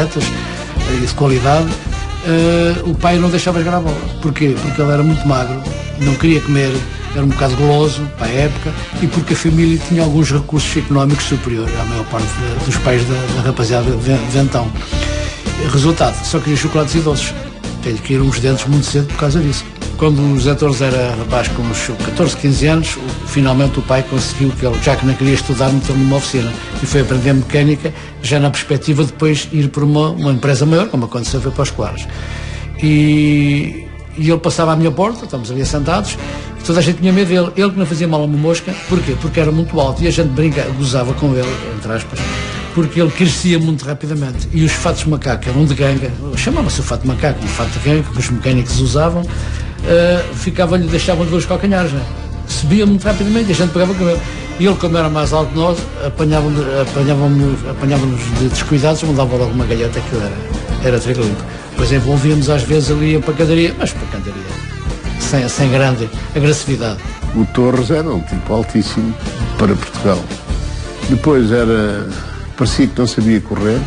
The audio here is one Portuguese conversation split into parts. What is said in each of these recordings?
de qualidade, o pai não deixava jogar a bola. Porquê? Porque ele era muito magro, não queria comer, era um bocado goloso para a época, e porque a família tinha alguns recursos económicos superiores à maior parte dos pais da rapaziada de então. Resultado, só queria chocolates e doces. Tem-lhe que ir uns dentes muito cedo por causa disso. Quando o José Torres era rapaz com uns 14, 15 anos, finalmente o pai conseguiu que ele, já que não queria estudar, meteu-me numa oficina e foi aprender mecânica, já na perspectiva de depois ir para uma empresa maior, como aconteceu, foi para os Claros. E ele passava à minha porta, estamos ali sentados, e toda a gente tinha medo dele. Ele que não fazia mal a uma mosca. Porquê? Porque era muito alto e a gente gozava com ele, entre aspas, porque ele crescia muito rapidamente. E os fatos de macaco eram de ganga, chamava-se o fato de macaco, um fato de ganga que os mecânicos usavam, deixavam-lhe ver os calcanhares, né? Subia muito rapidamente e a gente pegava com ele. E ele, como era mais alto que nós, apanhava-nos de descuidados, mandava logo uma galheta, que era tranquilo. Depois envolvíamos às vezes ali a pancadaria, mas pancadaria sem grande agressividade. O Torres era um tipo altíssimo para Portugal. Depois parecia que não sabia correr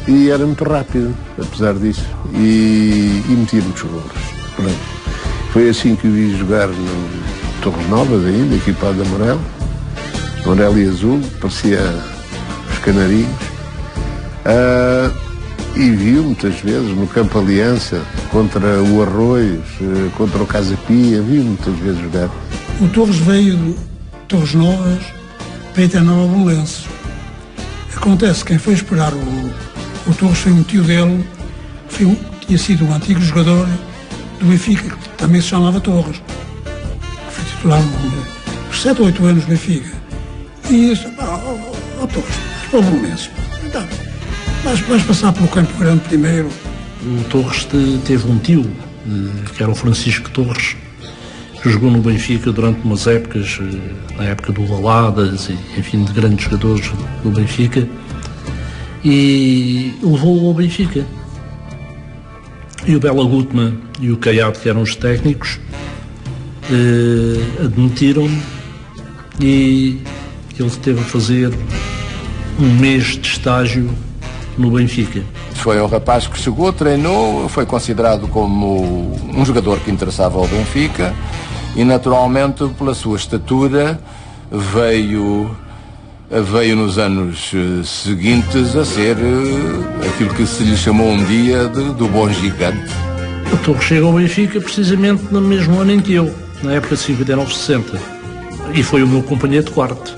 e era muito rápido, apesar disso, e metia muitos golos. Pronto. Foi assim que o vi jogar no Torres Novas ainda, equipado de amarelo e azul, parecia os canarinhos. E viu muitas vezes no Campo Aliança, contra o Arroios, contra o Casa Pia, viu muitas vezes jogar. O Torres veio de Torres Novas para ir a Nova Belenenses. Acontece, quem foi esperar o Torres foi um tio dele, tinha sido um antigo jogador do Benfica, que também se chamava Torres. Foi titular por 7 ou 8 anos no Benfica. E disse, Torres, vais para o Belenenses. Então, vais passar pelo Campo Grande primeiro. O Torres teve um tio, que era o Francisco Torres, que jogou no Benfica durante umas épocas, na época do Valadas e, enfim, de grandes jogadores do Benfica, e levou-o ao Benfica. E o Bela Gutmann e o Caiado, que eram os técnicos, admitiram-me, e ele teve a fazer um mês de estágio no Benfica. Foi um rapaz que chegou, treinou, foi considerado como um jogador que interessava ao Benfica e, naturalmente, pela sua estatura, veio nos anos seguintes a ser aquilo que se lhe chamou um dia do bom gigante. O Torres chega ao Benfica precisamente no mesmo ano em que eu, na época de 59-60, e foi o meu companheiro de quarto.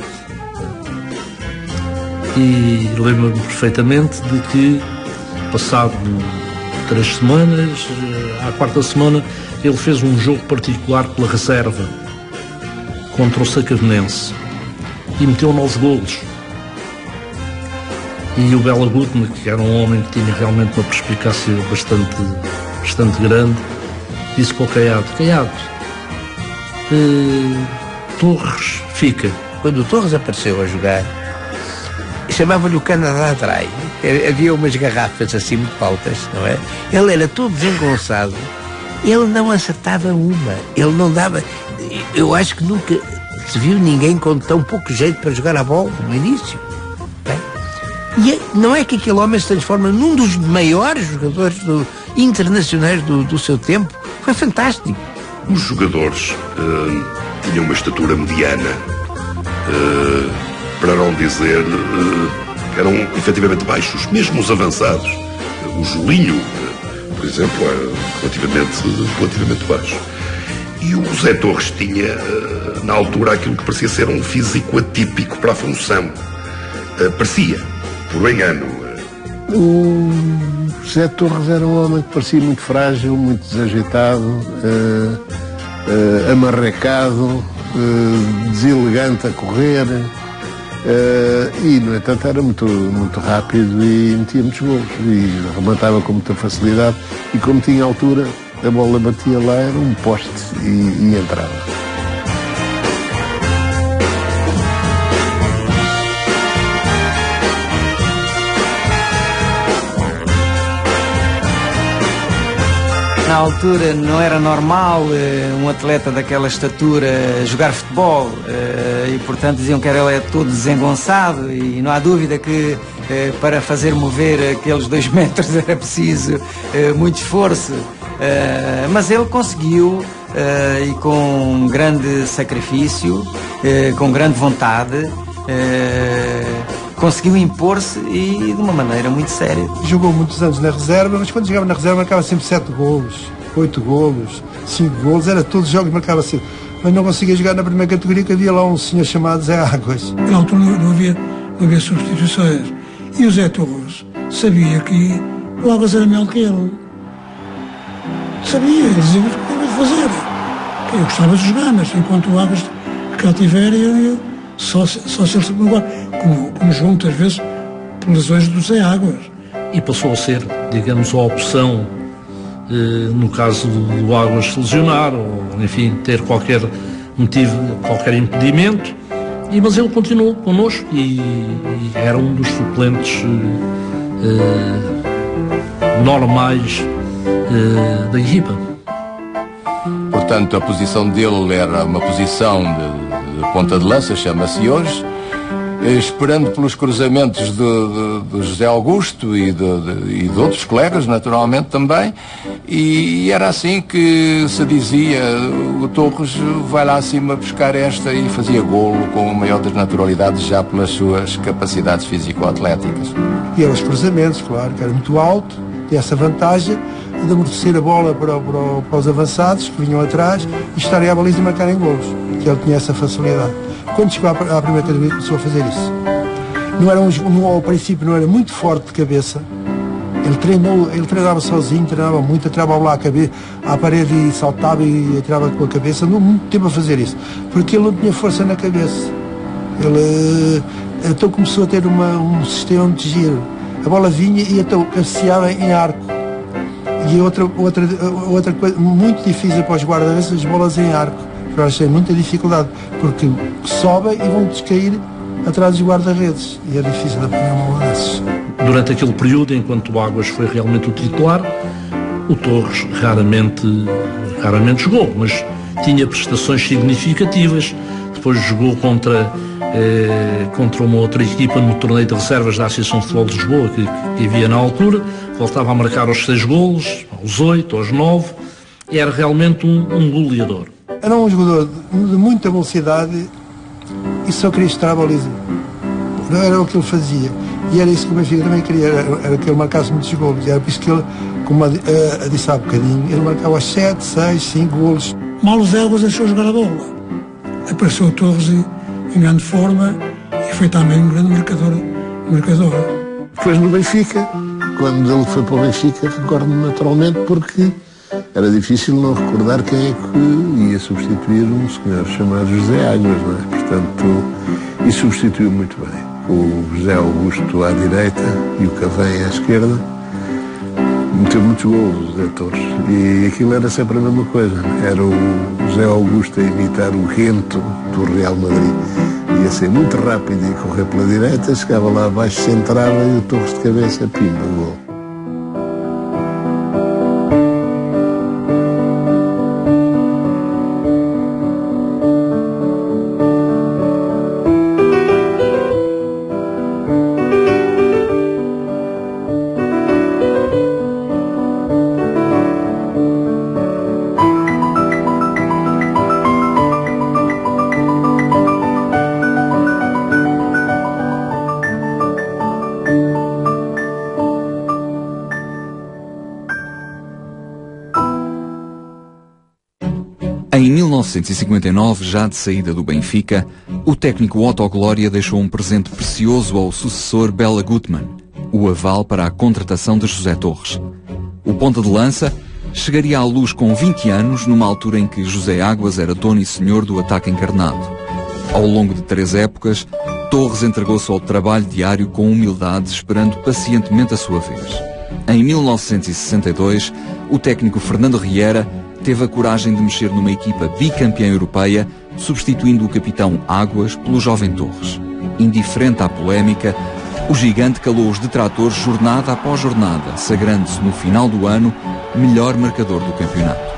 E lembro-me perfeitamente de que, passado 3 semanas, à 4ª semana, ele fez um jogo particular pela reserva contra o Sacavenense e meteu 9 golos. E o Bela Gutmann, que era um homem que tinha realmente uma perspicácia bastante grande, disse para o Caiado, Torres fica. Quando o Torres apareceu a jogar, chamava-lhe o Canadá Dry. Havia umas garrafas assim muito altas, não é? Ele era todo desengonçado. Ele não acertava uma. Ele não dava... Eu acho que nunca se viu ninguém com tão pouco jeito para jogar a bola no início. Bem? E não é que aquele homem se transforma num dos maiores jogadores internacionais do seu tempo. Foi fantástico. Os jogadores tinham uma estatura mediana, para não dizer que eram efetivamente baixos, mesmo os avançados. O Julinho, por exemplo, é relativamente baixo. E o Zé Torres tinha, na altura, aquilo que parecia ser um físico atípico para a função. Parecia, por engano. O Zé Torres era um homem que parecia muito frágil, muito desajeitado, amarrecado, deselegante a correr. E, no entanto, era muito rápido e metia muitos golos e rematava com muita facilidade, e como tinha altura, a bola batia lá, era um poste e entrava. Na altura não era normal um atleta daquela estatura jogar futebol e, portanto, diziam que ele é todo desengonçado, e não há dúvida que para fazer mover aqueles 2 metros era preciso muito esforço, mas ele conseguiu, e com grande sacrifício, com grande vontade, conseguiu impor-se, e de uma maneira muito séria. Jogou muitos anos na reserva, mas quando jogava na reserva marcava sempre 7 golos, 8 golos, 5 golos, era todos os jogos marcava sempre. Mas não conseguia jogar na primeira categoria, que havia lá um senhor chamado Zé Águas. Na altura não havia substituições. E o Zé Torres sabia que o Águas era melhor que ele. Sabia, ele dizia, mas o que eu vou fazer? Eu gostava de jogar, mas enquanto o Águas cá tiver, eu só se ele se agora, como jogou muitas vezes por lesões do Zé Águas. E passou a ser, digamos, a opção, no caso do Águas se lesionar, ou enfim, ter qualquer motivo, qualquer impedimento, mas ele continuou connosco e era um dos suplentes normais da equipa. Portanto, a posição dele era uma posição de ponta de lança, chama-se hoje, esperando pelos cruzamentos do José Augusto e de outros colegas, naturalmente, também, e era assim que se dizia: o Torres vai lá acima buscar esta, e fazia golo com a maior das naturalidades, já pelas suas capacidades físico-atléticas. E eram os cruzamentos, claro, que era muito alto, tinha essa vantagem de amortecer a bola para os avançados que vinham atrás e estarem à baliza e marcarem golos, que ele tinha essa facilidade. Quando chegou à primeira categoria, começou a fazer isso. Ao princípio não era muito forte de cabeça. Ele treinava sozinho, treinava muito, atirava lá à parede e saltava e atirava com a cabeça. Não muito tempo a fazer isso, porque ele não tinha força na cabeça. Ele então começou a ter um sistema de giro. A bola vinha e então cabeceava em arco. E outra coisa muito difícil para os guarda-redes, as bolas em arco. Eu achei muita dificuldade, porque sobem e vão descair atrás dos guarda-redes. E é difícil de apanhar uma bola dessas. Durante aquele período, enquanto o Águas foi realmente o titular, o Torres raramente jogou, mas tinha prestações significativas. Depois jogou contra uma outra equipa no torneio de reservas da Associação de Futebol de Lisboa, que havia na altura. Voltava a marcar aos 6 golos, aos 8, aos 9. Era realmente um goleador. Era um jogador de muita velocidade e só queria estar a baliza. Não era o que ele fazia. E era isso que o Benfica também queria, era que ele marcasse muitos golos. E era por isso que ele, como disse há bocadinho, ele marcava aos 7, 6, 5 golos. Mal os Águas deixou jogar a bola. Apareceu o Torres em grande forma e foi também um grande marcador. Depois no Benfica, quando ele foi para o Benfica, recordo-me naturalmente, porque era difícil não recordar quem é que ia substituir um senhor chamado José Águas, não é? Portanto, e substituiu muito bem. O José Augusto à direita e o Cavém à esquerda. Meteu muitos golos, o José Torres. E aquilo era sempre a mesma coisa. Era o José Augusto a imitar o Rento do Real Madrid. Ia ser muito rápido e correr pela direita, chegava lá abaixo, centrava e o Torres de cabeça, pimba, o gol. Em 1959, já de saída do Benfica, o técnico Otto Glória deixou um presente precioso ao sucessor Bela Gutmann, o aval para a contratação de José Torres. O ponta de lança chegaria à luz com 20 anos, numa altura em que José Águas era dono e senhor do ataque encarnado. Ao longo de 3 épocas, Torres entregou-se ao trabalho diário com humildade, esperando pacientemente a sua vez. Em 1962, o técnico Fernando Riera teve a coragem de mexer numa equipa bicampeã europeia, substituindo o capitão Águas pelo jovem Torres. Indiferente à polémica, o gigante calou os detratores jornada após jornada, sagrando-se no final do ano melhor marcador do campeonato.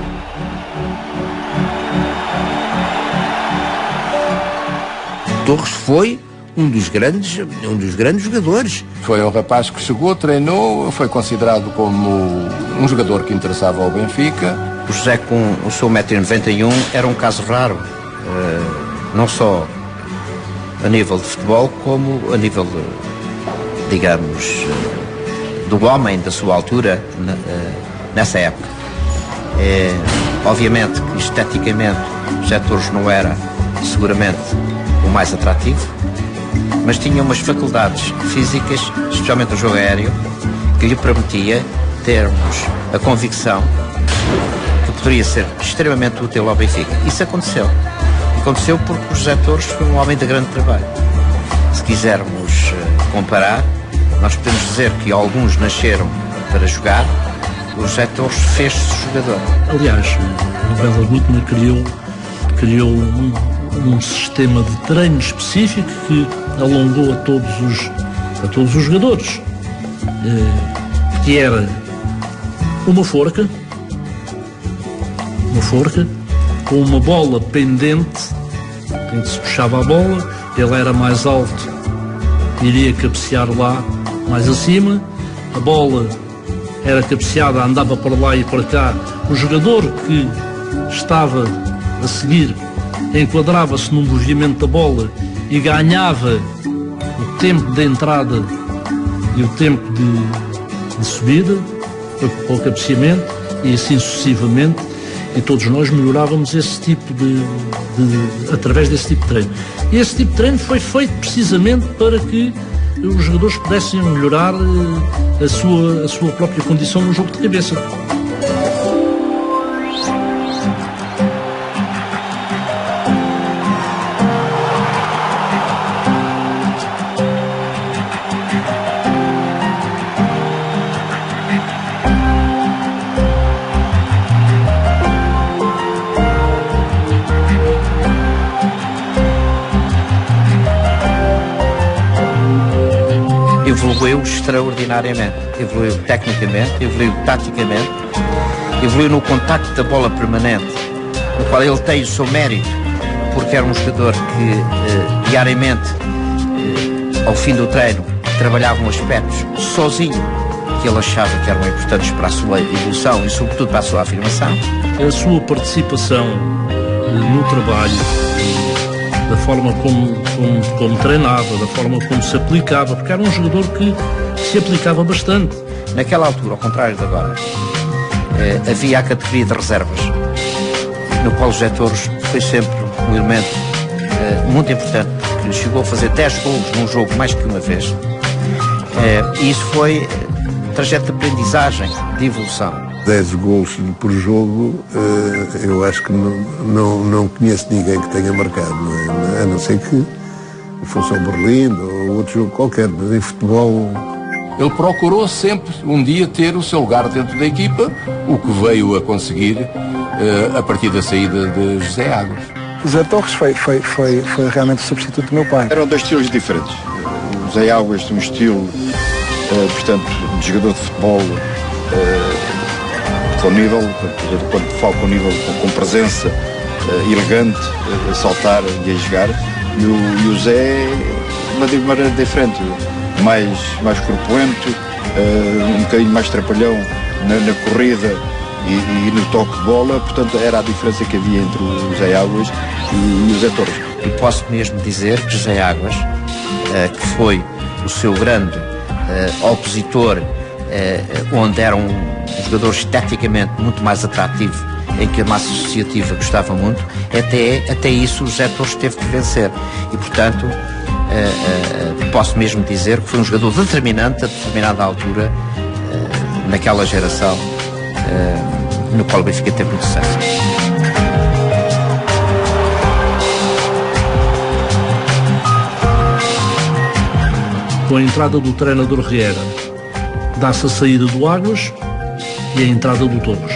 Torres foi um dos grandes jogadores. Foi um rapaz que chegou, treinou, foi considerado como um jogador que interessava ao Benfica. O José, com o seu 1,91 m, era um caso raro, não só a nível de futebol, como a nível, digamos, do homem da sua altura nessa época. Obviamente que esteticamente o José Torres não era seguramente o mais atrativo, mas tinha umas faculdades físicas, especialmente no jogo aéreo, que lhe permitia termos a convicção que poderia ser extremamente útil ao Benfica. Isso aconteceu. Aconteceu porque o José Torres foi um homem de grande trabalho. Se quisermos comparar, nós podemos dizer que alguns nasceram para jogar, o José Torres fez-se jogador. Aliás, o Bela Gutmann criou um sistema de treino específico que alongou a todos os jogadores, que era uma forca com uma bola pendente em que se puxava a bola, ele era mais alto, iria cabecear lá mais acima, a bola era cabeceada, andava para lá e para cá, o jogador que estava a seguir enquadrava-se no movimento da bola e ganhava o tempo de entrada e o tempo de subida para o cabeceamento, e assim sucessivamente, e todos nós melhorávamos esse tipo através desse tipo de treino. E esse tipo de treino foi feito precisamente para que os jogadores pudessem melhorar a sua própria condição no jogo de cabeça. Evoluiu extraordinariamente, evoluiu tecnicamente, evoluiu taticamente, evoluiu no contacto da bola permanente, no qual ele tem o seu mérito, porque era um jogador que diariamente, ao fim do treino, trabalhava aspectos sozinho que ele achava que eram importantes para a sua evolução e sobretudo para a sua afirmação. A sua participação no trabalho, da forma como treinava, da forma como se aplicava, porque era um jogador que se aplicava bastante. Naquela altura, ao contrário de agora, havia a categoria de reservas, no qual o José Torres foi sempre um elemento muito importante, porque chegou a fazer 10 golos num jogo mais que uma vez, e isso foi trajeto de aprendizagem, de evolução. 10 golos por jogo, eu acho que não conheço ninguém que tenha marcado, não é? A não ser que fosse ao Berlim ou outro jogo qualquer, mas em futebol... Ele procurou sempre um dia ter o seu lugar dentro da equipa, o que veio a conseguir a partir da saída de José Águas. O José Torres foi realmente o substituto do meu pai. Eram dois estilos diferentes. O José Águas tem um estilo, portanto, de jogador de futebol com nível, quando falo com nível, com presença, elegante, a saltar e a jogar. E o Zé, de maneira diferente, mais corpulento, um bocadinho mais trapalhão na corrida e no toque de bola. Portanto, era a diferença que havia entre o José Águas e o José Torres. E posso mesmo dizer que José Águas, que foi o seu grande opositor, onde era um jogador esteticamente muito mais atrativo, em que a massa associativa gostava muito, até isso o José Torres teve que vencer. E, portanto, posso mesmo dizer que foi um jogador determinante a determinada altura, naquela geração, no qual o Benfica teve muito sucesso. Com a entrada do treinador Riera, dá-se a saída do Águas e a entrada do Torres.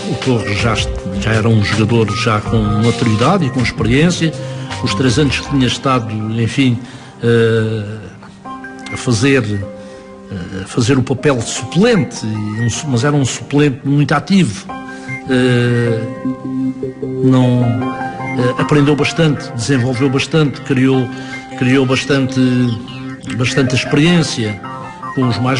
O Torres já era um jogador já com maturidade e com experiência. Os 3 anos que tinha estado, enfim, a fazer fazer o papel de suplente, mas era um suplente muito ativo. Aprendeu bastante, desenvolveu bastante, criou bastante experiência com os mais velhos.